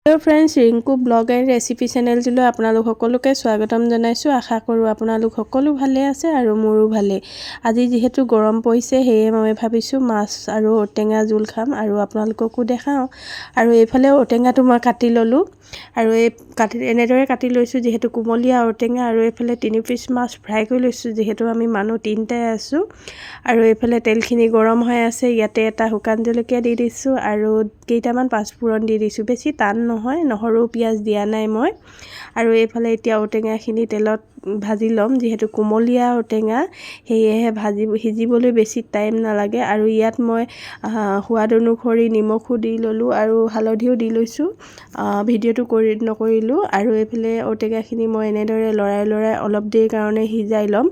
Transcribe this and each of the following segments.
Hello friends Rinku blog and recipe चेनेलটোলৈ আপোনালোক সকলোকে স্বাগতম জনাইছো। আশা কৰো আপোনালোক সকলো ভালে আছে আৰু মোৰো ভালে। আজি যেহেতু গৰম পৰিছে হেয়ে মই ভাবিছো মাছ আৰু ঔটেঙা জোল খাম আৰু আপোনালোককো দেখাও। আৰু এইফালে ঔটেঙাটো মই কাটি ললো আৰু এই এনেদৰে কাটি লৈছো যেহেতু কুমলীয়া ঔটেঙা আৰু এইফালে 3 পিস মাছ ফ্ৰাই কৰি লৈছো যেহেতু আমি মানুহ 3টাই আছো। আৰু এইফালে তেলখিনি গৰম হৈ আছে, ইয়াতে এটা শুকান জলকীয়া দি দিছো আৰু কেইটামান পাঁচফোৰণ দি দিছো। বেছি টান নহয়, নহৰু পিয়াজ দিয়া নাই মই। আৰু এইফালে এতিয়া ঔটেঙাখিনি তেলত ভাজি লম যেহেতু কুমলীয়া ঔটেঙা হেয়েহে সিজিবলৈ বেছি টাইম নালাগে। আৰু ইয়াত মই সোৱাদ অনুসৰি নিমখো দি ললো আৰু হালধিও দি লৈছো। ভিডিওটো নকৰিলো। আৰু এইফালে ঔটেঙাখিনি মই এনেদৰে লৰাই অলপ দেৰি কাৰণে সিজাই লম।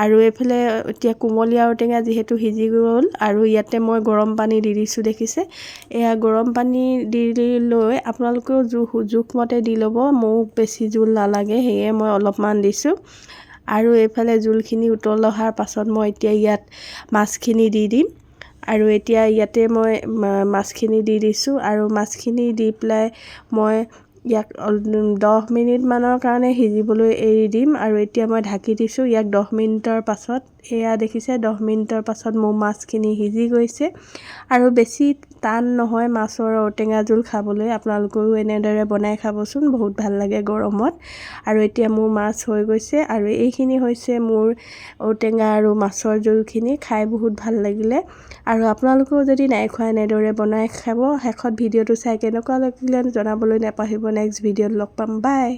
আৰু এইফালে এতিয়া কুমলীয়া ঔটেঙা যেহেতু সিজি গ'ল আৰু ইয়াতে মই গৰম পানী দি দিছো। দেখিছে এয়া গৰম পানী দি লৈ আপোনালোকেও জোখমতে দি ল'ব। মোক বেছি জোল নালাগে সেয়ে মই অলপমান দিছো। আৰু এইফালে জোলখিনি উতল অহাৰ পাছত মই এতিয়া ইয়াত মাছখিনি দি দিম। আৰু এতিয়া ইয়াতে মই মাছখিনি দি দিছো আৰু মাছখিনি দি পেলাই মই ইয়াক 10 মিনিট মানৰ কাৰণে সিজিবলৈ এৰি দিম। আৰু এতিয়া মই ঢাকি দিছো ইয়াক 10 মিনিটৰ পাছত। এয়া দেখিছে 10 মিনিটৰ পাছত মোৰ মাছখিনি সিজি গৈছে আৰু বেছি টান নহয় মাছৰ ঔটেঙা জোল খাবলৈ। আপোনালোকেও এনেদৰে বনাই খাবচোন, বহুত ভাল লাগে গৰমত। আৰু এতিয়া মোৰ মাছ হৈ গৈছে আৰু এইখিনি হৈছে মোৰ ঔটেঙা আৰু মাছৰ জোলখিনি। খাই বহুত ভাল লাগিলে। আৰু আপোনালোকেও যদি নাই খোৱা এনেদৰে বনাই খাব। শেষত ভিডিওটো চাই কেনেকুৱা লাগিলে জনাবলৈ নাপাহৰিব। নেক্সট ভিডিওত লগ পাম। বাই।